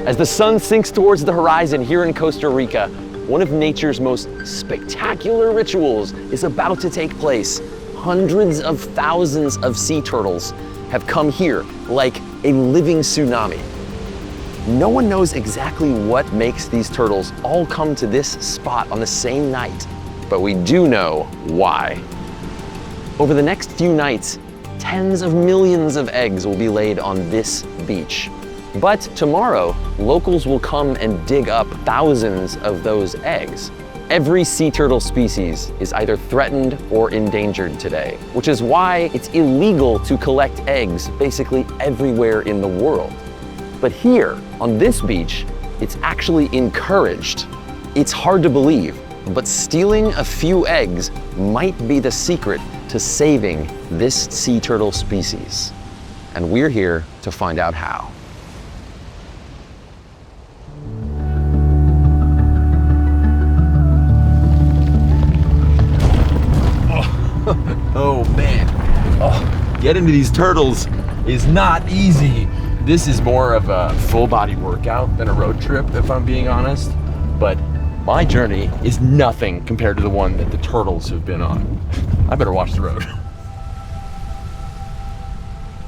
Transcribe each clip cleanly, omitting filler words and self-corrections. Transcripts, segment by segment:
As the sun sinks towards the horizon here in Costa Rica, one of nature's most spectacular rituals is about to take place. Hundreds of thousands of sea turtles have come here like a living tsunami. No one knows exactly what makes these turtles all come to this spot on the same night, but we do know why. Over the next few nights, tens of millions of eggs will be laid on this beach. But tomorrow, locals will come and dig up thousands of those eggs. Every sea turtle species is either threatened or endangered today, which is why it's illegal to collect eggs basically everywhere in the world. But here, on this beach, it's actually encouraged. It's hard to believe, but stealing a few eggs might be the secret to saving this sea turtle species. And we're here to find out how. Oh man, getting to these turtles is not easy. This is more of a full body workout than a road trip, if I'm being honest. But my journey is nothing compared to the one that the turtles have been on. I better watch the road.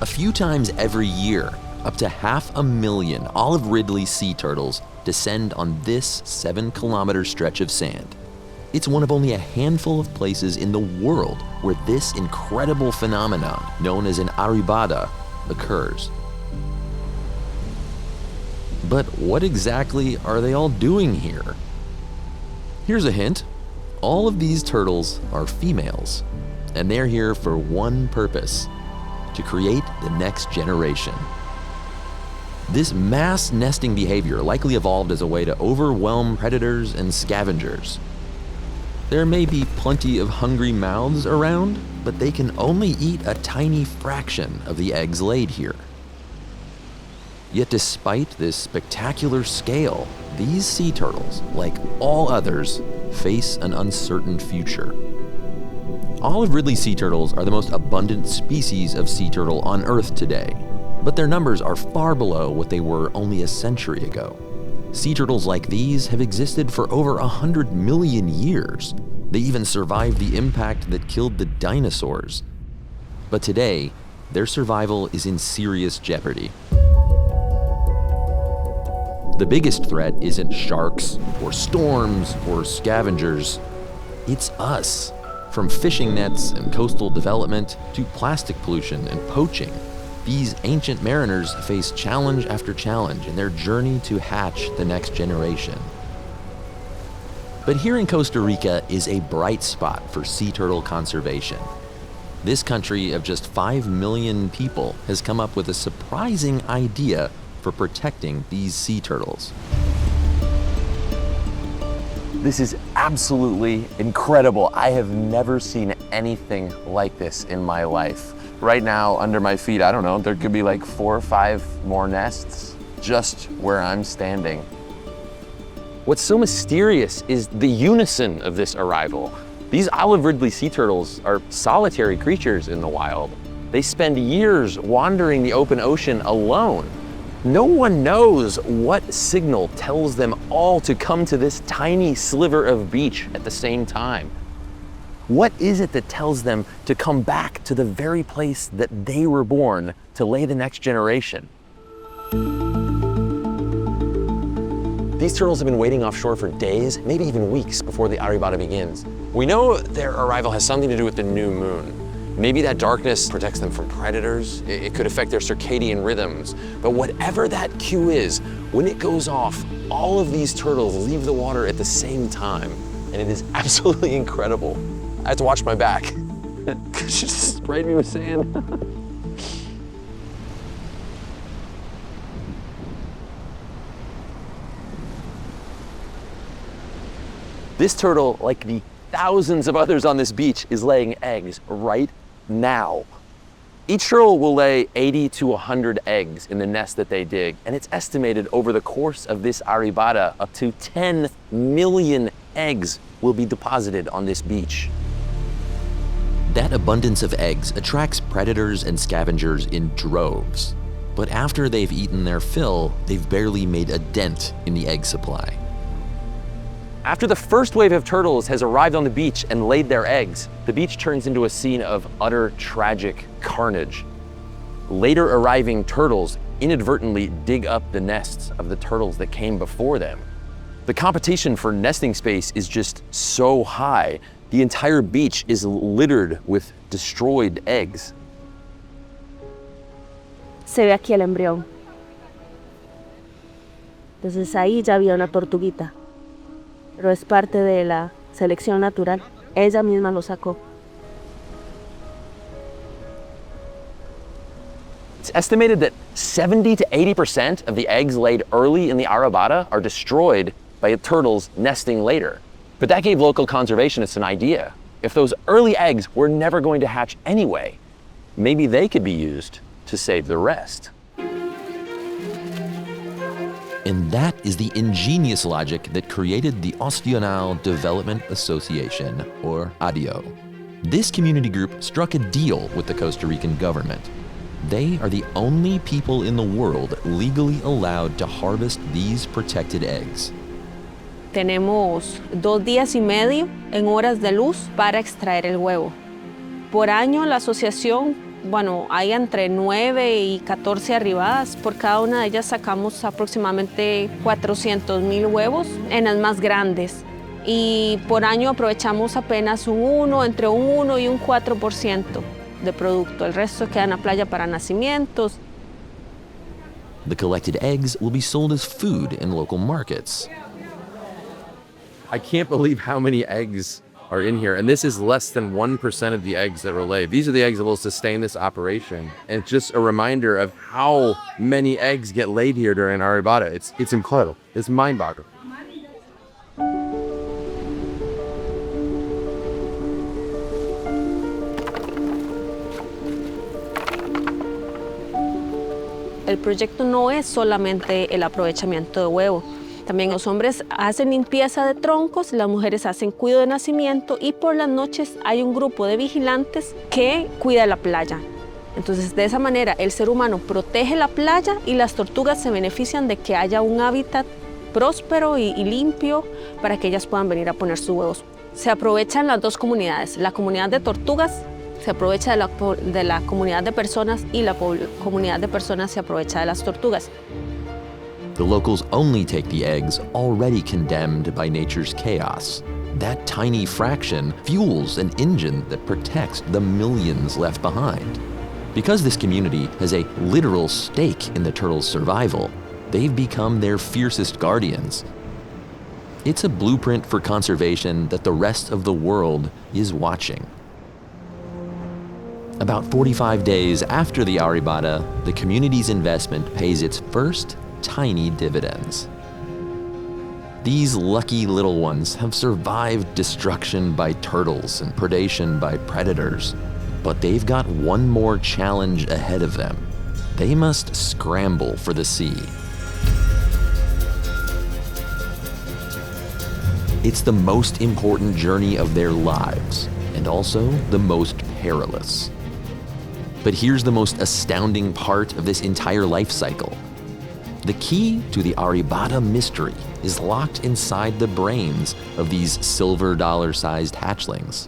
A few times every year, up to 500,000 olive ridley sea turtles descend on this 7-kilometer stretch of sand. It's one of only a handful of places in the world where this incredible phenomenon, known as an arribada, occurs. But what exactly are they all doing here? Here's a hint. All of these turtles are females, and they're here for one purpose: to create the next generation. This mass nesting behavior likely evolved as a way to overwhelm predators and scavengers. There may be plenty of hungry mouths around, but they can only eat a tiny fraction of the eggs laid here. Yet despite this spectacular scale, these sea turtles, like all others, face an uncertain future. Olive ridley sea turtles are the most abundant species of sea turtle on Earth today, but their numbers are far below what they were only a century ago. Sea turtles like these have existed for over 100 million years. They even survived the impact that killed the dinosaurs. But today, their survival is in serious jeopardy. The biggest threat isn't sharks or storms or scavengers. It's us. From fishing nets and coastal development to plastic pollution and poaching, these ancient mariners face challenge after challenge in their journey to hatch the next generation. But here in Costa Rica is a bright spot for sea turtle conservation. This country of just 5 million people has come up with a surprising idea for protecting these sea turtles. This is absolutely incredible. I have never seen anything like this in my life. Right now, under my feet, I don't know, there could be like 4 or 5 more nests just where I'm standing. What's so mysterious is the unison of this arrival. These olive ridley sea turtles are solitary creatures in the wild. They spend years wandering the open ocean alone. No one knows what signal tells them all to come to this tiny sliver of beach at the same time. What is it that tells them to come back to the very place that they were born to lay the next generation? These turtles have been waiting offshore for days, maybe even weeks before the arribada begins. We know their arrival has something to do with the new moon. Maybe that darkness protects them from predators. It could affect their circadian rhythms. But whatever that cue is, when it goes off, all of these turtles leave the water at the same time. And it is absolutely incredible. I have to watch my back. She just sprayed me with sand. This turtle, like the thousands of others on this beach, is laying eggs right now. Each turtle will lay 80 to 100 eggs in the nest that they dig, and it's estimated over the course of this arribada, up to 10 million eggs will be deposited on this beach. That abundance of eggs attracts predators and scavengers in droves. But after they've eaten their fill, they've barely made a dent in the egg supply. After the first wave of turtles has arrived on the beach and laid their eggs, the beach turns into a scene of utter tragic carnage. Later arriving turtles inadvertently dig up the nests of the turtles that came before them. The competition for nesting space is just so high, the entire beach is littered with destroyed eggs. Se ve aquí el embrión. Entonces ahí ya había una tortuguita, pero es parte de la selección natural. Ella misma lo sacó. It's estimated that 70 to 80% of the eggs laid early in the arribada are destroyed by turtles nesting later. But that gave local conservationists an idea. If those early eggs were never going to hatch anyway, maybe they could be used to save the rest. And that is the ingenious logic that created the Ostional Development Association, or ADIO. This community group struck a deal with the Costa Rican government. They are the only people in the world legally allowed to harvest these protected eggs. Tenemos 2 días y medio en horas de luz para extraer el huevo. Por año la asociación, hay entre 9 y 14 arribadas. Por cada una de ellas sacamos aproximadamente 400,000 huevos en las más grandes. Y por año aprovechamos apenas entre un 1 y un 4% de producto. El resto queda en la playa para nacimientos. The collected eggs will be sold as food in local markets. I can't believe how many eggs are in here. And this is less than 1% of the eggs that were laid. These are the eggs that will sustain this operation. And it's just a reminder of how many eggs get laid here during arribada. It's incredible. It's mind-boggling. El proyecto no es solamente el aprovechamiento de huevo. También los hombres hacen limpieza de troncos, las mujeres hacen cuidado de nacimiento y por las noches hay un grupo de vigilantes que cuida la playa. Entonces, de esa manera, el ser humano protege la playa y las tortugas se benefician de que haya un hábitat próspero y limpio para que ellas puedan venir a poner sus huevos. Se aprovechan las dos comunidades, la comunidad de tortugas se aprovecha de la comunidad de personas y la comunidad de personas se aprovecha de las tortugas. The locals only take the eggs already condemned by nature's chaos. That tiny fraction fuels an engine that protects the millions left behind. Because this community has a literal stake in the turtles' survival, they've become their fiercest guardians. It's a blueprint for conservation that the rest of the world is watching. About 45 days after the arribada, the community's investment pays its first tiny dividends. These lucky little ones have survived destruction by turtles and predation by predators, but they've got one more challenge ahead of them. They must scramble for the sea. It's the most important journey of their lives, and also the most perilous. But here's the most astounding part of this entire life cycle. The key to the arribada mystery is locked inside the brains of these silver dollar-sized hatchlings.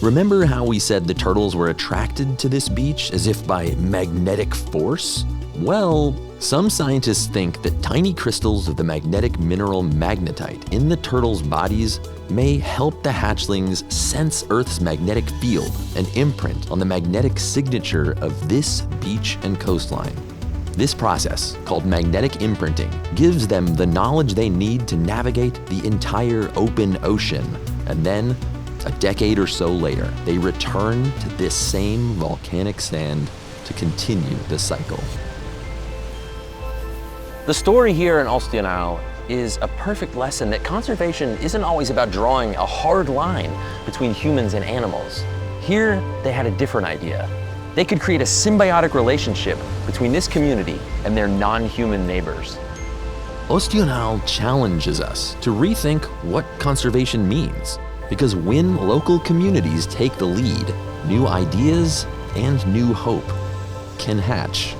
Remember how we said the turtles were attracted to this beach as if by magnetic force? Well, some scientists think that tiny crystals of the magnetic mineral magnetite in the turtles' bodies may help the hatchlings sense Earth's magnetic field and imprint on the magnetic signature of this beach and coastline. This process, called magnetic imprinting, gives them the knowledge they need to navigate the entire open ocean. And then, a decade or so later, they return to this same volcanic sand to continue the cycle. The story here in Ostional is a perfect lesson that conservation isn't always about drawing a hard line between humans and animals. Here, they had a different idea. They could create a symbiotic relationship between this community and their non-human neighbors. Ostional challenges us to rethink what conservation means, because when local communities take the lead, new ideas and new hope can hatch.